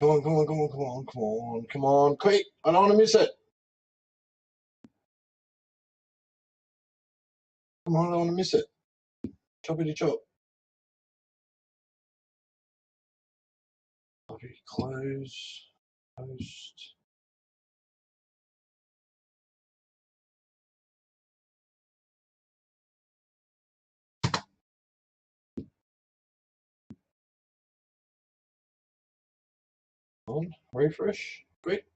Come on, come on, come on, come on, come on, come on, quick. I don't want to miss it. Come on, I don't want to miss it. Choppity chop. Copy, close, post. On, refresh, quick.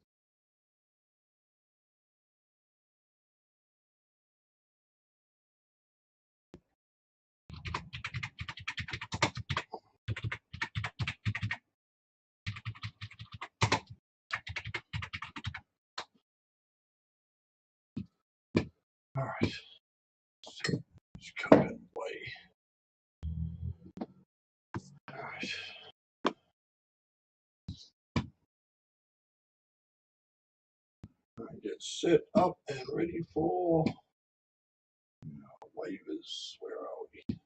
All right. Let's go that way. All right. Get set up and ready for waivers. Where are we?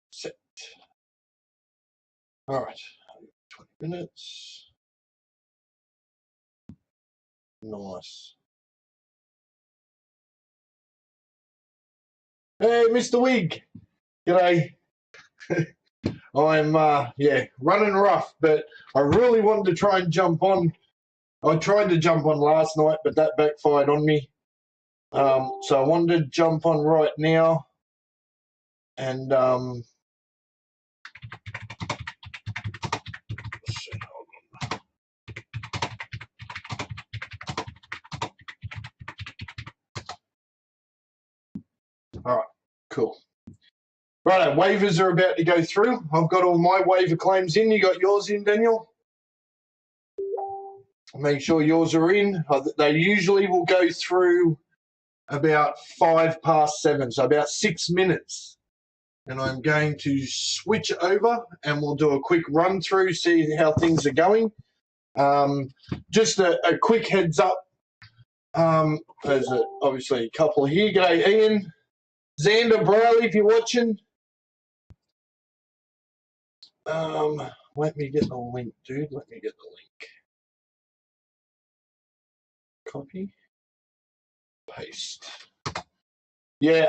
Set. All right. 20 minutes. Nice. Hey, Mr. Wig. G'day. I'm running rough, but I really wanted to try and jump on. I tried to jump on last night, but that backfired on me. So I wanted to jump on right now, and all right, cool. Right, waivers are about to go through. I've got all my waiver claims in. You got yours in, Daniel? Make sure yours are in. They usually will go through about 7:05, so about 6 minutes. And I'm going to switch over and we'll do a quick run through, see how things are going. Just a quick heads up. There's obviously a couple here. G'day, Ian. Xander Braley, if you're watching. Let me get the link, dude. Let me get the link. Copy. Paste. Yeah,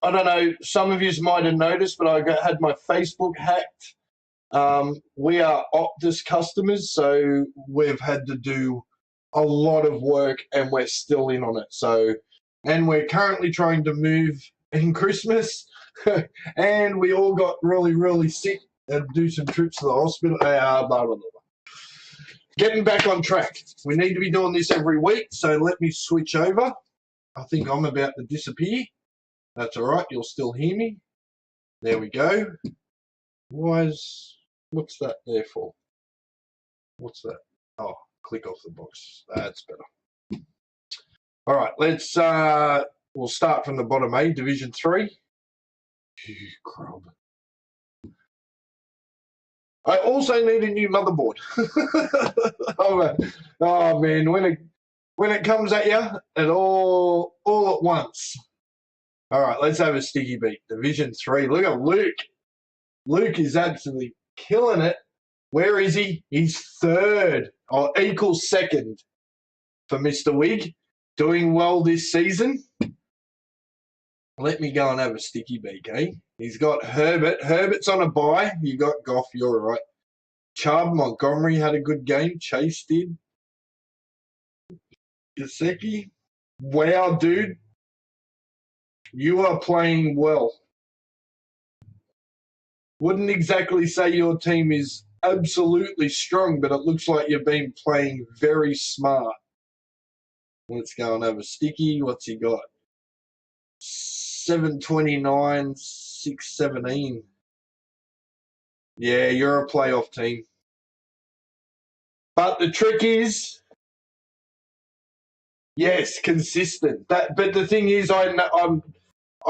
I don't know. Some of you might have noticed, but I had my Facebook hacked. We are Optus customers, so we've had to do a lot of work, and we're still in on it. So, and we're currently trying to move in Christmas, and we all got really, really sick and do some trips to the hospital. Blah, blah, blah. Getting back on track. We need to be doing this every week, so let me switch over. I think I'm about to disappear. That's all right. You'll still hear me. There we go. What's that there for? What's that? Oh, click off the box. That's better. All right, we'll start from the bottom, Division 3. Crud. I also need a new motherboard. Oh man, when it comes at you, it all at once. All right, let's have a sticky beat. Division 3. Look at Luke. Luke is absolutely killing it. Where is he? He's third, or equals second for Mr. Wig. Doing well this season. Let me go and have a sticky beak, eh? He's got Herbert. Herbert's on a bye. You got Goff. You're all right. Chubb, Montgomery had a good game. Chase did. Gesicki. Wow, dude. You are playing well. Wouldn't exactly say your team is absolutely strong, but it looks like you've been playing very smart. Let's go and have a sticky. What's he got? 729, 617. Yeah, you're a playoff team. But the trick is, yes, consistent. But the thing is, I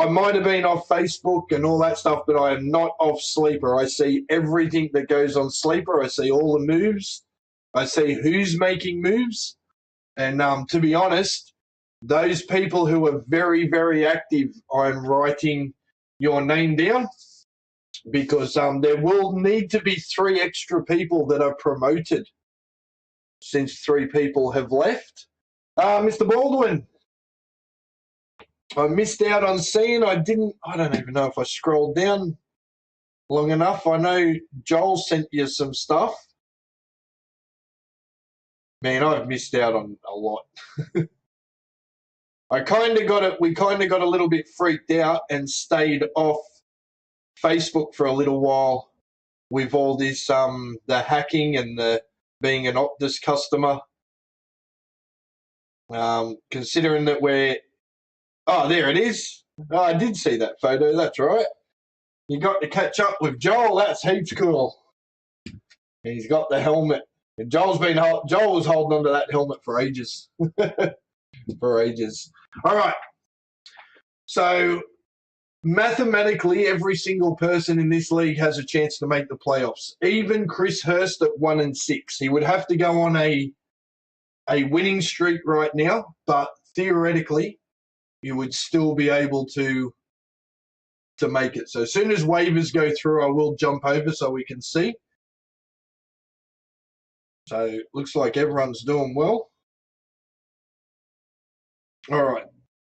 might have been off Facebook and all that stuff, but I am not off Sleeper. I see everything that goes on Sleeper. I see all the moves. I see who's making moves. And to be honest, those people who are very, very active, I'm writing your name down because there will need to be 3 extra people that are promoted since 3 people have left. Mr. Baldwin, I missed out on seeing. I don't even know if I scrolled down long enough. I know Joel sent you some stuff. Man, I've missed out on a lot. We kind of got a little bit freaked out and stayed off Facebook for a little while with all this the hacking and the being an Optus customer. Considering that there it is. Oh, I did see that photo. That's right. You got to catch up with Joel. That's heaps cool. He's got the helmet. And Joel was holding onto that helmet for ages. For ages. All right. So mathematically, every single person in this league has a chance to make the playoffs. Even Chris Hurst at 1-6. He would have to go on a winning streak right now, but theoretically, you would still be able to make it. So as soon as waivers go through, I will jump over so we can see. So looks like everyone's doing well. All right,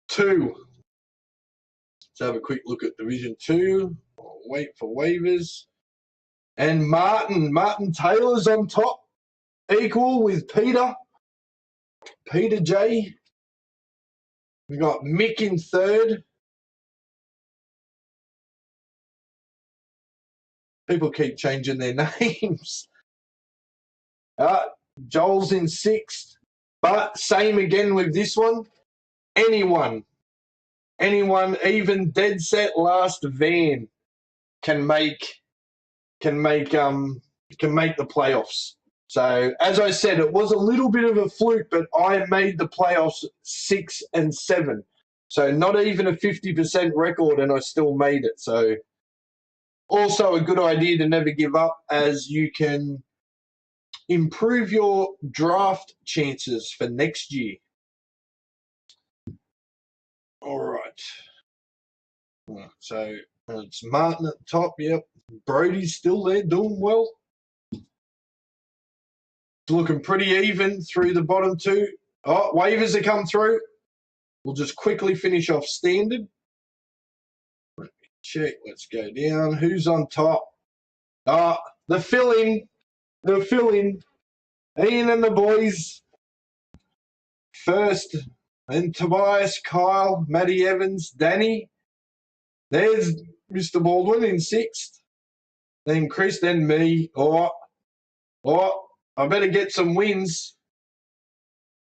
2. Let's have a quick look at Division 2. I'll wait for waivers. And Martin Taylor's on top, equal with Peter J. We've got Mick in 3rd. People keep changing their names. Joel's in 6th. But same again with this one. Anyone, even dead set last Van can make the playoffs. So as I said, it was a little bit of a fluke, but I made the playoffs 6 and 7. So not even a 50% record, and I still made it. So also a good idea to never give up, as you can improve your draft chances for next year. All right. So it's Martin at the top. Yep. Brody's still there, doing well. Looking pretty even through the bottom 2. Oh, waivers have come through. We'll just quickly finish off standard. Let me check. Let's go down. Who's on top? The fill-in. Ian and the boys. First. And Tobias, Kyle, Matty Evans, Danny. There's Mr. Baldwin in 6th. Then Chris, then me. I better get some wins.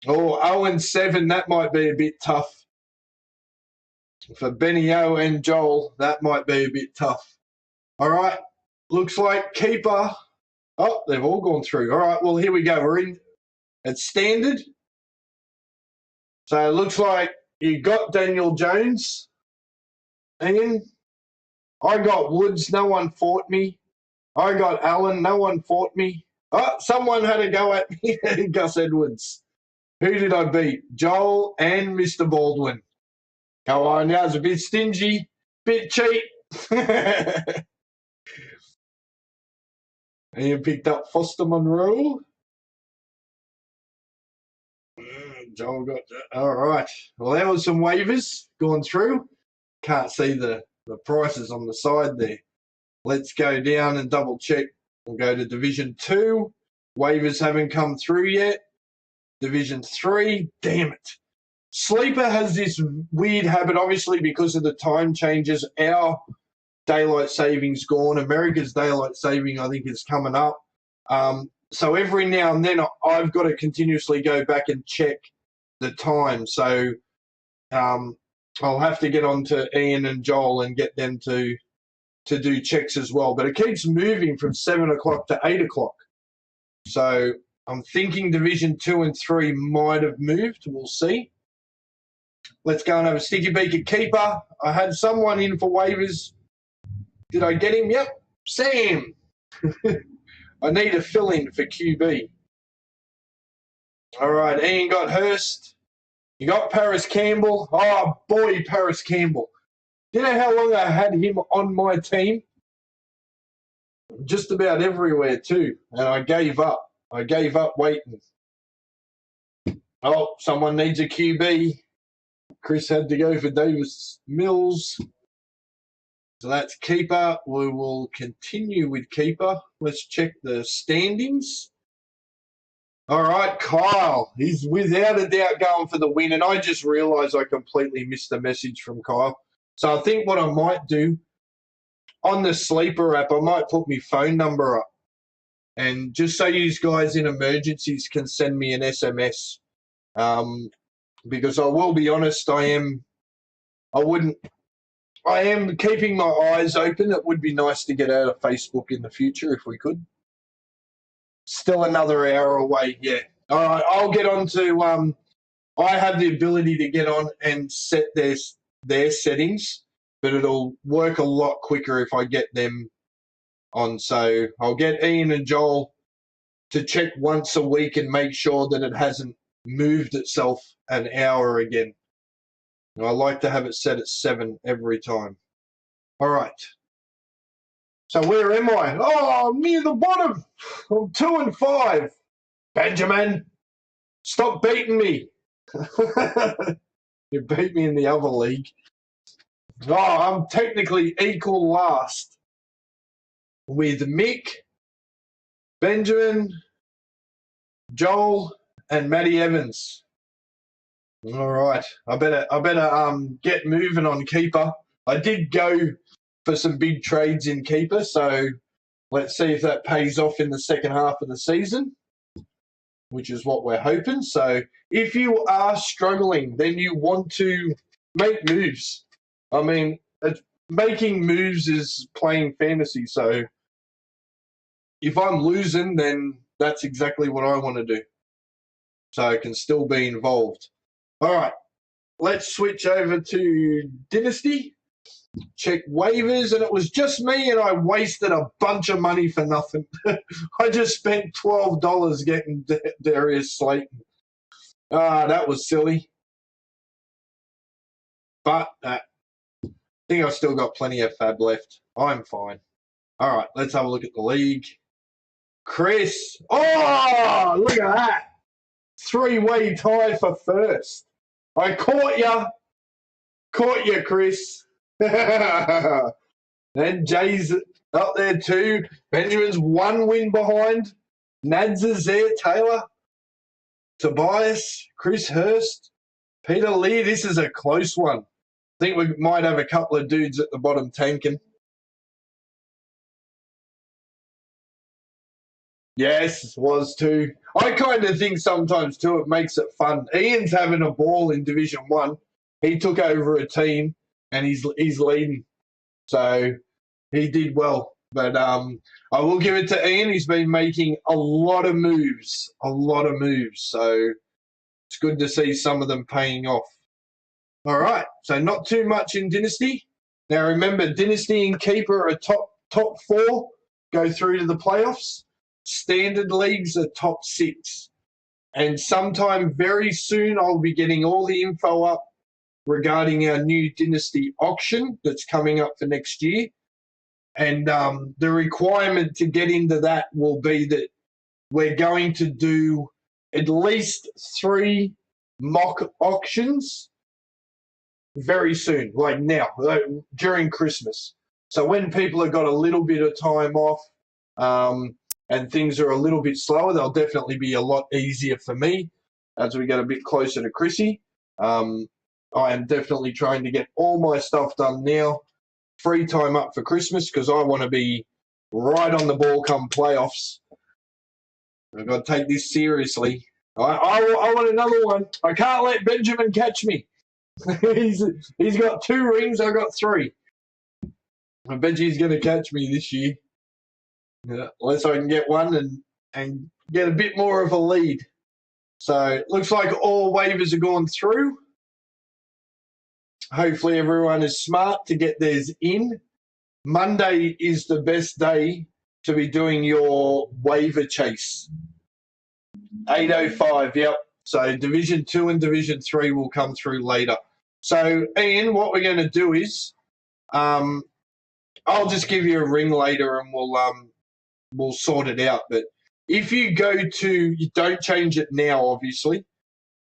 0-7, that might be a bit tough. For Benny O and Joel, that might be a bit tough. All right, looks like keeper. Oh, they've all gone through. All right, well, here we go. We're in at standard. So it looks like you got Daniel Jones. Ian. I got Woods. No one fought me. I got Allen. No one fought me. Oh, someone had a go at me. Gus Edwards. Who did I beat? Joel and Mr. Baldwin. Come on, now it's a bit stingy, bit cheap. And you picked up Foster Monroe. Joel got that. All right. Well, there was some waivers going through. Can't see the prices on the side there. Let's go down and double check. We'll go to Division 2. Waivers haven't come through yet. Division 3. Damn it. Sleeper has this weird habit, obviously, because of the time changes. Our daylight savings gone. America's daylight saving, I think, is coming up. So every now and then I've got to continuously go back and check the time. So I'll have to get on to Ian and Joel and get them to do checks as well. But it keeps moving from 7 o'clock to 8 o'clock. So I'm thinking Division 2 and 3 might have moved. We'll see. Let's go and have a sticky beak at keeper. I had someone in for waivers. Did I get him? Yep. Sam. I need a fill-in for QB. All right, Ian got Hurst. You got Paris Campbell. Oh, boy, Paris Campbell. Do you know how long I had him on my team? Just about everywhere, too. And I gave up. I gave up waiting. Oh, someone needs a QB. Chris had to go for Davis Mills. So that's keeper. We will continue with keeper. Let's check the standings. All right, Kyle. He's without a doubt going for the win. And I just realised I completely missed the message from Kyle. So I think what I might do on the Sleeper app, I might put my phone number up. And just so you guys in emergencies can send me an SMS. Because I will be honest, I am keeping my eyes open. It would be nice to get out of Facebook in the future if we could. Still another hour away, yeah. All right, I'll get on to I have the ability to get on and set their settings, but it'll work a lot quicker if I get them on. So I'll get Ian and Joel to check once a week and make sure that it hasn't moved itself an hour again. I like to have it set at 7 every time. All right. So where am I? Oh, I'm near the bottom. I'm 2 and 5. Benjamin, stop beating me. You beat me in the other league. Oh, I'm technically equal last with Mick, Benjamin, Joel, and Matty Evans. All right, I better get moving on keeper. I did go for some big trades in keeper, so let's see if that pays off in the second half of the season, which is what we're hoping. So if you are struggling, then you want to make moves. I mean, making moves is playing fantasy, so if I'm losing, then that's exactly what I want to do. So I can still be involved. All right, let's switch over to Dynasty. Check waivers, and it was just me, and I wasted a bunch of money for nothing. I just spent $12 getting Darius Slayton. That was silly. But I think I've still got plenty of fab left. I'm fine. All right, let's have a look at the league. Chris. Oh, look at that. 3-way tie for first. I caught you. Caught you, Chris. And Jay's up there too. Benjamin's 1 win behind. Nads is there. Taylor. Tobias. Chris Hurst. Peter Lee. This is a close one. I think we might have a couple of dudes at the bottom tanking. Yes, was too. I kind of think sometimes too it makes it fun. Ian's having a ball in Division 1. He took over a team and he's leading. So he did well. But I will give it to Ian. He's been making a lot of moves. So it's good to see some of them paying off. All right. So not too much in Dynasty. Now remember, Dynasty and Keeper are top 4, go through to the playoffs. Standard leagues are top 6. And sometime very soon I'll be getting all the info up regarding our new Dynasty auction that's coming up for next year. And the requirement to get into that will be that we're going to do at least 3 mock auctions very soon, like now, during Christmas. So when people have got a little bit of time off and things are a little bit slower, they'll definitely be a lot easier for me as we get a bit closer to Chrissy. I am definitely trying to get all my stuff done now. Free time up for Christmas because I want to be right on the ball come playoffs. I've got to take this seriously. I want another one. I can't let Benjamin catch me. He's got 2 rings. I've got 3. I bet he's going to catch me this year. Unless I can get one and get a bit more of a lead. So it looks like all waivers are going through. Hopefully everyone is smart to get theirs in. Monday is the best day to be doing your waiver chase. 805, yep. So Division 2 and Division 3 will come through later. So, Ian, what we're going to do is I'll just give you a ring later and we'll sort it out. But if you go to, you don't change it now, obviously,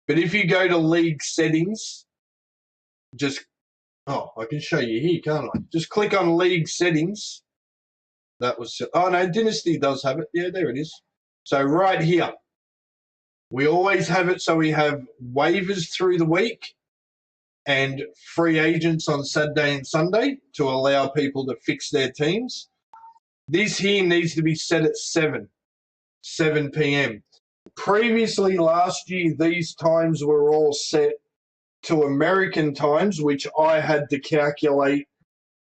but if you go to league settings, I can show you here, can't I? Just click on league settings. That was, oh no, Dynasty does have it. Yeah, there it is. So right here, we always have it. So we have waivers through the week and free agents on Saturday and Sunday to allow people to fix their teams. This here needs to be set at 7 p.m. Previously, last year, these times were all set to American times, which I had to calculate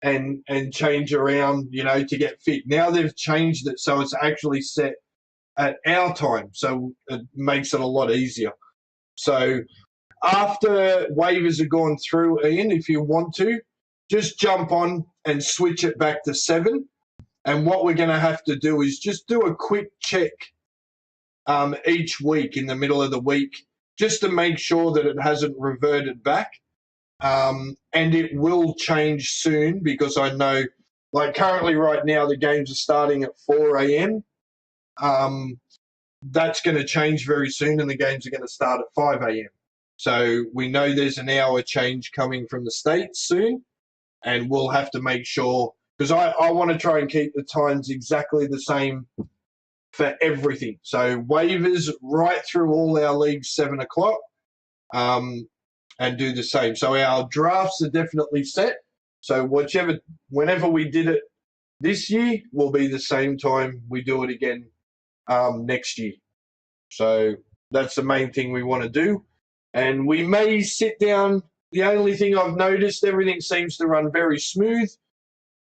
and change around, to get fit. Now they've changed it so it's actually set at our time, so it makes it a lot easier. So after waivers are gone through, Ian, if you want to, just jump on and switch it back to 7. And what we're going to have to do is just do a quick check each week in the middle of the week, just to make sure that it hasn't reverted back. And it will change soon, because I know, like currently right now, the games are starting at 4 a.m. That's going to change very soon, and the games are going to start at 5 a.m. So we know there's an hour change coming from the States soon, and we'll have to make sure, because I want to try and keep the times exactly the same for everything. So waivers right through all our leagues, 7 o'clock, and do the same. So our drafts are definitely set. So whenever we did it this year, will be the same time we do it again next year. So that's the main thing we want to do. And we may sit down. The only thing I've noticed, everything seems to run very smooth.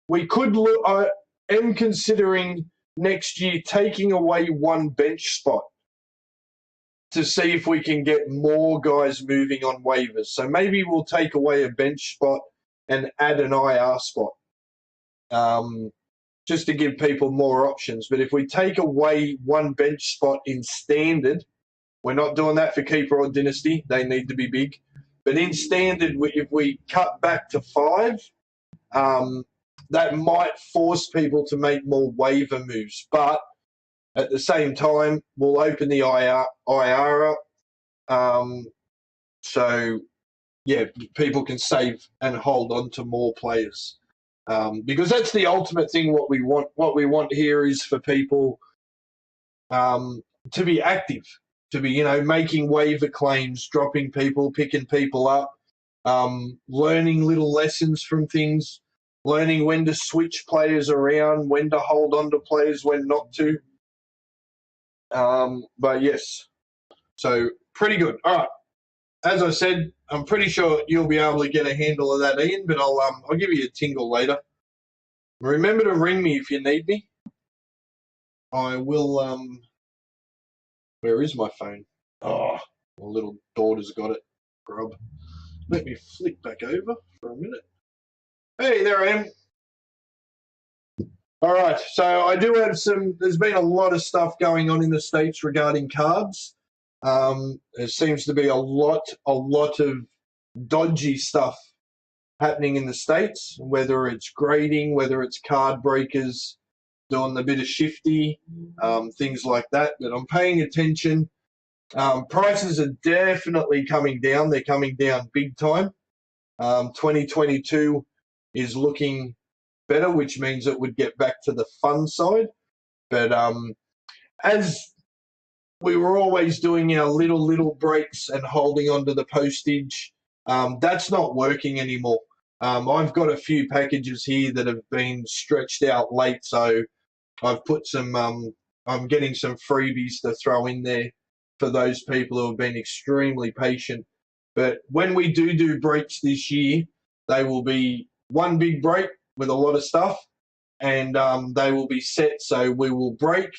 We could look, I am considering next year taking away one bench spot to see if we can get more guys moving on waivers. So maybe we'll take away a bench spot and add an IR spot, just to give people more options. But if we take away one bench spot in standard, we're not doing that for Keeper or Dynasty. They need to be big. But in standard, if we cut back to 5, that might force people to make more waiver moves. But at the same time, we'll open the IR up. So, yeah, people can save and hold on to more players. Because that's the ultimate thing. What we want here is for people to be active, to be, making waiver claims, dropping people, picking people up, learning little lessons from things, learning when to switch players around, when to hold on to players, when not to. But yes, so pretty good. All right. As I said, I'm pretty sure you'll be able to get a handle of that, Ian, but I'll give you a tingle later. Remember to ring me if you need me. I will, where is my phone? Oh, my little daughter's got it. Grub. Let me flick back over for a minute. Hey, there I am. All right, so I do have there's been a lot of stuff going on in the States regarding cards. There seems to be a lot of dodgy stuff happening in the States, whether it's grading, whether it's card breakers, doing a bit of shifty, things like that. But I'm paying attention. Prices are definitely coming down. They're coming down big time. 2022 is looking better, which means it would get back to the fun side. But as we were always doing our little breaks and holding on to the postage, that's not working anymore. I've got a few packages here that have been stretched out late, so I've put some, I'm getting some freebies to throw in there for those people who have been extremely patient. But when we do breaks this year, they will be one big break with a lot of stuff, and they will be set. So we will break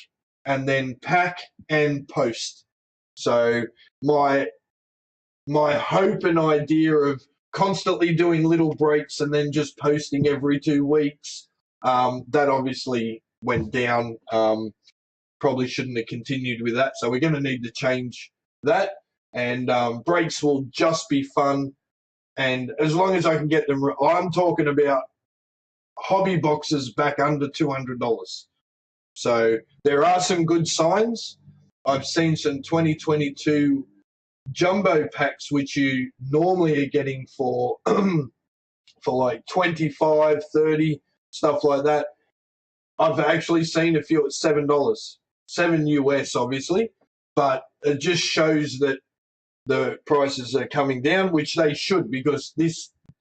and then pack and post. So my hope and idea of constantly doing little breaks and then just posting every 2 weeks, that obviously went down probably shouldn't have continued with that. So we're going to need to change that. And breaks will just be fun. And as long as I can get them, I'm talking about hobby boxes back under $200. So there are some good signs. I've seen some 2022 jumbo packs, which you normally are getting for for like 25, 30, stuff like that. I've actually seen a few at $7, $7 US, obviously, but it just shows that the prices are coming down, which they should, because the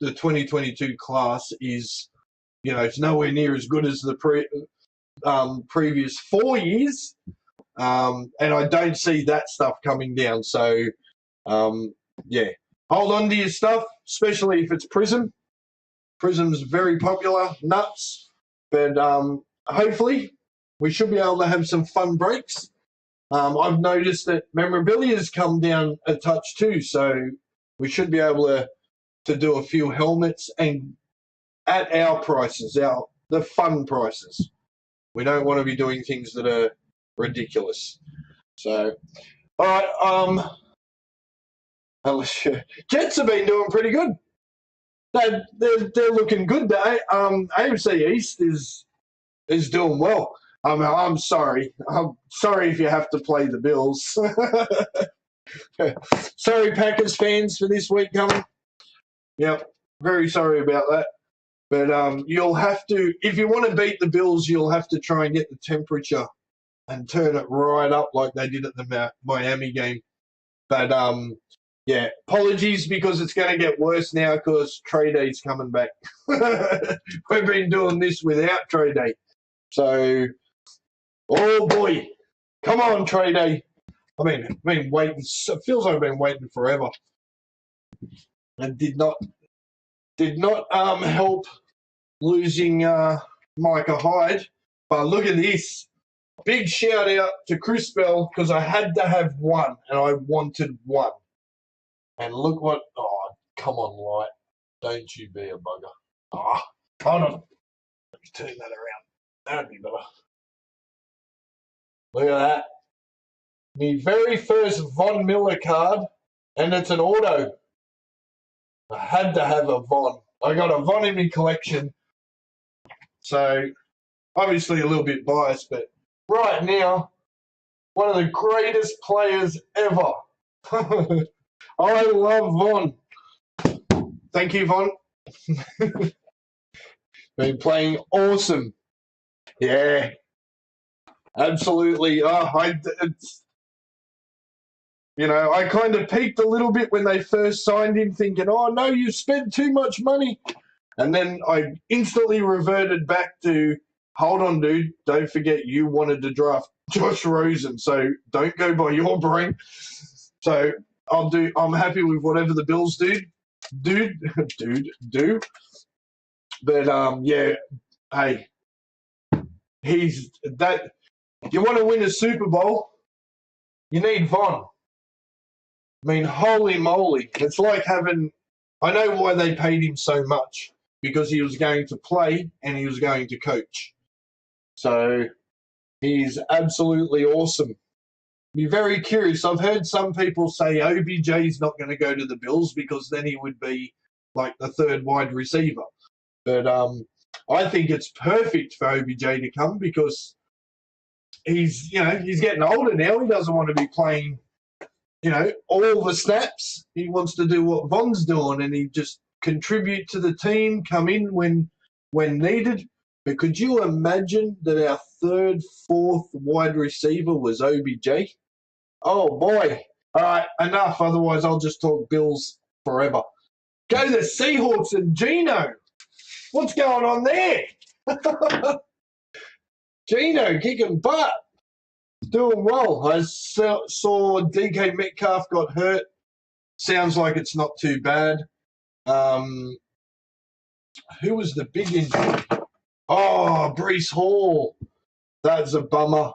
2022 class is, it's nowhere near as good as the previous 4 years, and I don't see that stuff coming down. So, yeah, hold on to your stuff, especially if it's Prism. Prism's very popular, nuts, but hopefully we should be able to have some fun breaks. I've noticed that memorabilia has come down a touch too, so we should be able to do a few helmets, and at our prices, the fun prices. We don't want to be doing things that are ridiculous. So, all right, Jets have been doing pretty good. They're looking good. AFC East is doing well. I'm sorry. I'm sorry if you have to play the Bills. Sorry, Packers fans, for this week coming. Yep, very sorry about that. But you'll have to, if you want to beat the Bills, you'll have to try and get the temperature and turn it right up like they did at the Miami game. But yeah, apologies, because it's going to get worse now because Trade Day's coming back. We've been doing this without Trade Day. So, oh boy, come on, Trade Day. I mean, I've been waiting. It feels like I've been waiting forever. And did not help losing Micah Hyde. But look at this. Big shout out to Chris Bell, because I had to have one and I wanted one. And look what, come on, Light. Don't you be a bugger. Hold on. Let me turn that around. That'd be better. Look at that. The very first Von Miller card, and it's an auto. I had to have a Von. I got a Von in my collection. So, obviously a little bit biased, but right now, one of the greatest players ever. I love Von. Thank you, Von. Been playing awesome. Yeah. Absolutely. I kind of peaked a little bit when they first signed him, thinking, oh, no, you spent too much money. And then I instantly reverted back to, hold on, dude, don't forget you wanted to draft Josh Rosen, so don't go by your brain. So I'm happy with whatever the Bills do. But, yeah, hey, he's that. You want to win a Super Bowl, you need Von. I mean, holy moly. It's like having, I know why they paid him so much, because he was going to play and he was going to coach. So he's absolutely awesome. Be very curious. I've heard some people say OBJ's not going to go to the Bills because then he would be like the third wide receiver. But I think it's perfect for OBJ to come, because he's getting older now. He doesn't want to be playing, all the snaps. He wants to do what Von's doing, and he just contribute to the team, come in when needed. But could you imagine that our third, fourth wide receiver was OBJ? Oh, boy. All right, enough. Otherwise, I'll just talk Bills forever. Go the Seahawks and Geno. What's going on there? Geno kicking butt. Doing well. I saw DK Metcalf got hurt. Sounds like it's not too bad. Who was the big injury? Oh, Breece Hall. That's a bummer.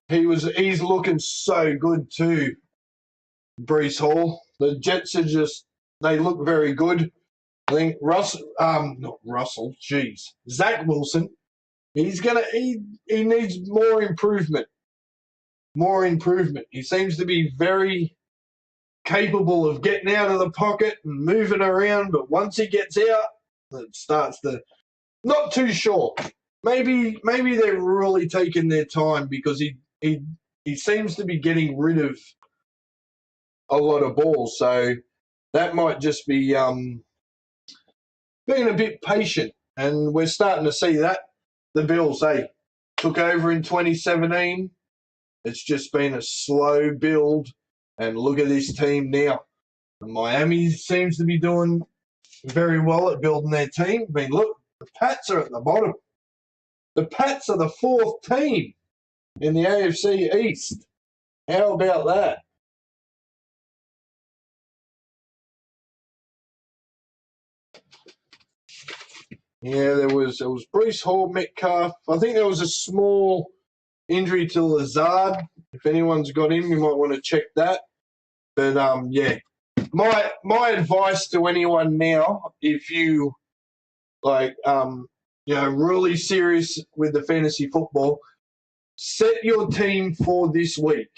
He's looking so good too, Breece Hall. The Jets they look very good. I think Zach Wilson, he needs more improvement. more improvement. He seems to be very capable of getting out of the pocket and moving around, but once he gets out, it starts to not too sure. Maybe they're really taking their time because he seems to be getting rid of a lot of balls. So that might just be being a bit patient. And we're starting to see that. The Bills, took over in 2017. It's just been a slow build. And look at this team now. And Miami seems to be doing very well at building their team. I mean, look, the Pats are at the bottom. The Pats are the 4th team in the AFC East. How about that? Yeah, there was Breece Hall, Metcalf. I think there was a small injury to Lazard. If anyone's got him, you might want to check that. But yeah, my advice to anyone now, if you really serious with the fantasy football, set your team for this week.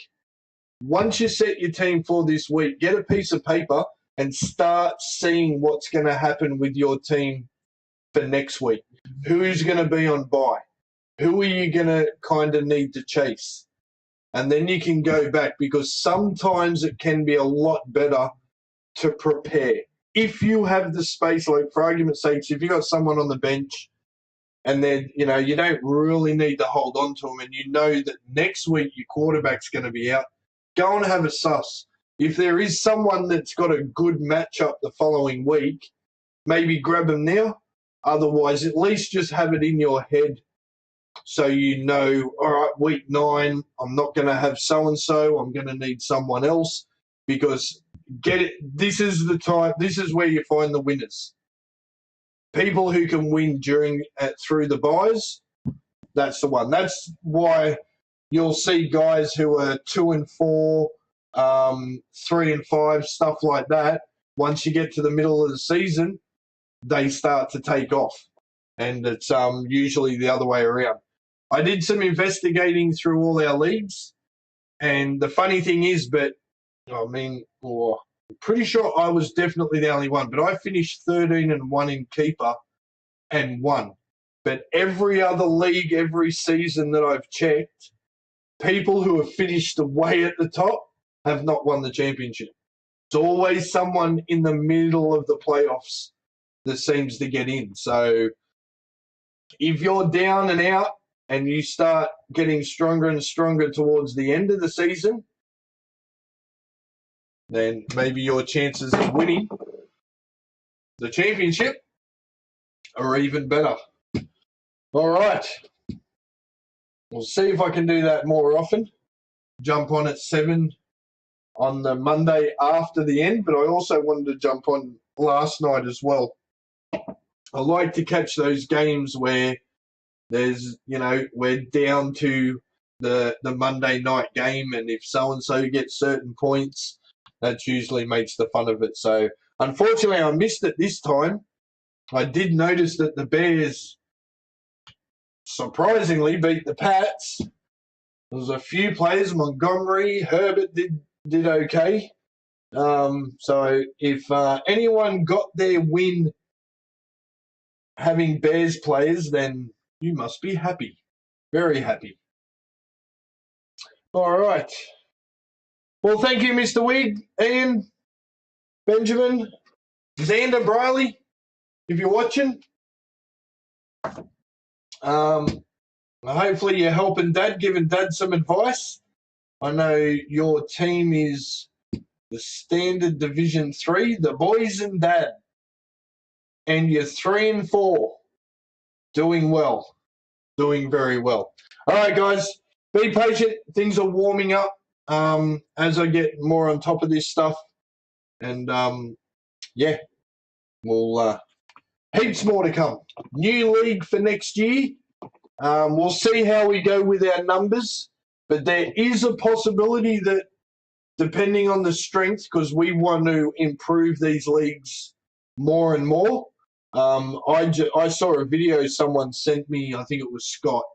Once you set your team for this week, get a piece of paper and start seeing what's going to happen with your team for next week. Who's going to be on bye? Who are you going to kind of need to chase? And then you can go back, because sometimes it can be a lot better to prepare. If you have the space, like for argument's sake, if you got someone on the bench and then, you don't really need to hold on to them, and you know that next week your quarterback's going to be out, go and have a suss. If there is someone that's got a good matchup the following week, maybe grab them now. Otherwise, at least just have it in your head so you know, all right, week 9, I'm not going to have so-and-so. I'm going to need someone else, because this is the time, this is where you find the winners. People who can win through the buys, that's the one. That's why you'll see guys who are 2 and 4, 3 and 5, stuff like that. Once you get to the middle of the season, they start to take off, and it's usually the other way around. I did some investigating through all our leagues, and the funny thing is, I'm pretty sure I was definitely the only one, but I finished 13-1 in keeper and won. But every other league, every season that I've checked, people who have finished way at the top have not won the championship. It's always someone in the middle of the playoffs that seems to get in. So if you're down and out and you start getting stronger and stronger towards the end of the season, then maybe your chances of winning the championship are even better. All right. We'll see if I can do that more often. Jump on at 7 on the Monday after the end, but I also wanted to jump on last night as well. I like to catch those games where we're down to the Monday night game, and if so-and-so gets certain points, that usually makes the fun of it. So unfortunately, I missed it this time. I did notice that the Bears surprisingly beat the Pats. There was a few players, Montgomery, Herbert did okay. So if anyone got their win having Bears players, then you must be happy. Very happy. All right. Well, thank you, Mr. Wigg, Ian, Benjamin, Xander Briley, if you're watching. Hopefully you're helping Dad, giving Dad some advice. I know your team is the Standard Division 3, the boys and Dad. And you're 3 and 4. Doing well. Doing very well. All right, guys. Be patient. Things are warming up as I get more on top of this stuff. And, we'll heaps more to come. New league for next year. We'll see how we go with our numbers. But there is a possibility that, depending on the strength, because we want to improve these leagues more and more. I saw a video someone sent me, I think it was Scott,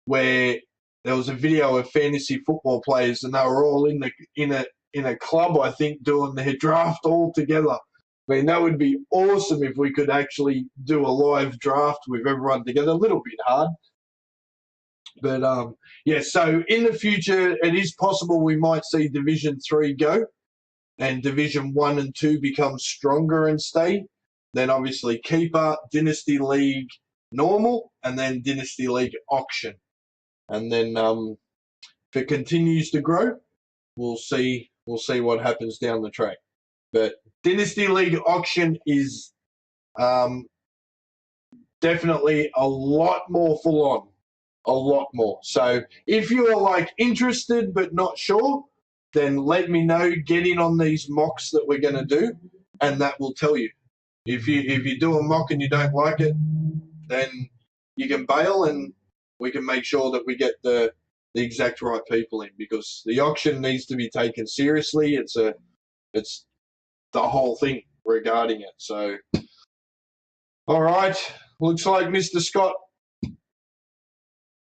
where there was a video of fantasy football players, and they were all in a club, I think, doing their draft all together. I mean, that would be awesome if we could actually do a live draft with everyone together. A little bit hard. But, yeah, so in the future, it is possible we might see Division 3 go and Division 1 and 2 become stronger and stay. Then, obviously, Keeper, Dynasty League normal, and then Dynasty League auction. And then if it continues to grow, we'll see what happens down the track. But Dynasty League auction is definitely a lot more full on. A lot more. So if you are like interested but not sure, then let me know. Get in on these mocks that we're going to do, and that will tell you. If you do a mock and you don't like it, then you can bail, and we can make sure that we get the exact right people in, because the auction needs to be taken seriously. It's the whole thing regarding it. So, all right, looks like Mr. Scott.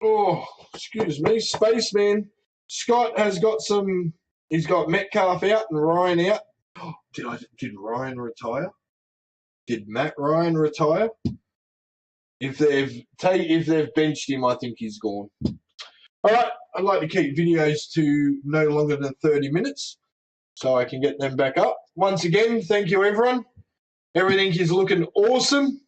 Oh, excuse me, Spaceman. Scott has got some. He's got Metcalf out and Ryan out. Did Ryan retire? Did Matt Ryan retire? If they've benched him, I think he's gone. All right, I'd like to keep videos to no longer than 30 minutes so I can get them back up. Once again, thank you, everyone. Everything is looking awesome.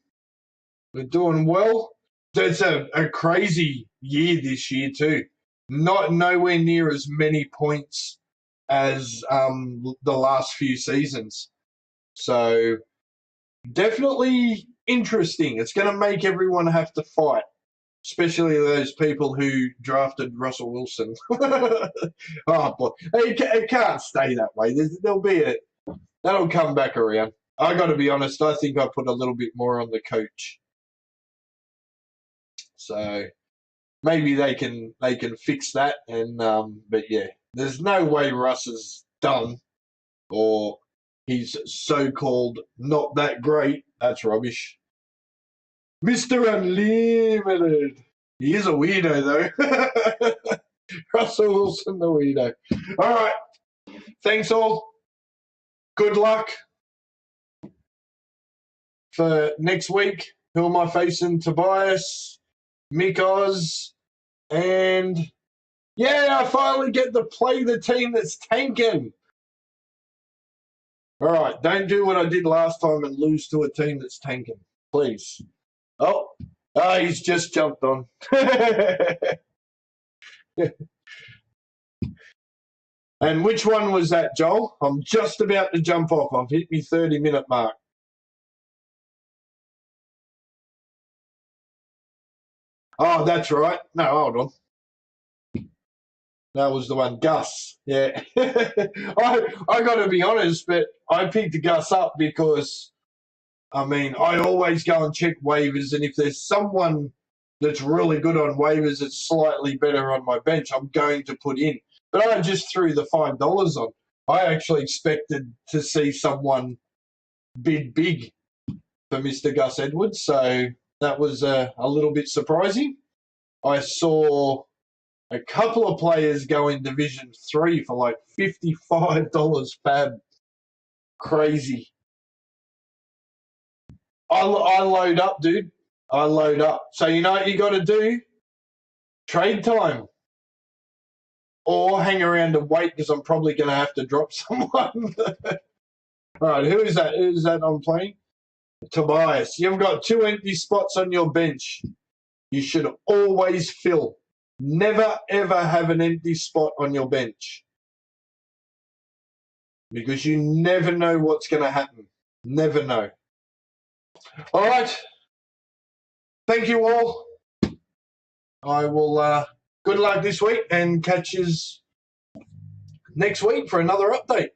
We're doing well. It's a crazy year this year too. Nowhere near as many points as the last few seasons. So definitely interesting. It's going to make everyone have to fight, especially those people who drafted Russell Wilson. Oh boy, it can't stay that way. That'll come back around. I got to be honest. I think I put a little bit more on the coach. So maybe they can fix that. And but yeah, there's no way Russ is done, or he's so-called not that great. That's rubbish. Mr. Unlimited. He is a weirdo though. Russell Wilson, the weirdo. All right. Thanks all. Good luck for next week. Who am I facing? Tobias, Mick Oz, and yeah, I finally get to play the team that's tanking. All right, don't do what I did last time and lose to a team that's tanking, please. Oh, he's just jumped on. And which one was that, Joel? I'm just about to jump off. I've hit my 30-minute mark. Oh, that's right. No, hold on. That was the one, Gus. Yeah. I got to be honest, but I picked Gus up because, I mean, I always go and check waivers, and if there's someone that's really good on waivers that's slightly better on my bench, I'm going to put in. But I just threw the $5 on. I actually expected to see someone bid big for Mr. Gus Edwards, so that was a little bit surprising. I saw a couple of players go in Division 3 for like $55 fab. Crazy. I load up, dude. I load up. So you know what you got to do? Trade time. Or hang around and wait, because I'm probably going to have to drop someone. All right, who is that? Who is that I'm playing? Tobias. You've got 2 empty spots on your bench. You should always fill. Never, ever have an empty spot on your bench, because you never know what's going to happen. Never know. All right. Thank you all. I will good luck this week, and catch you next week for another update.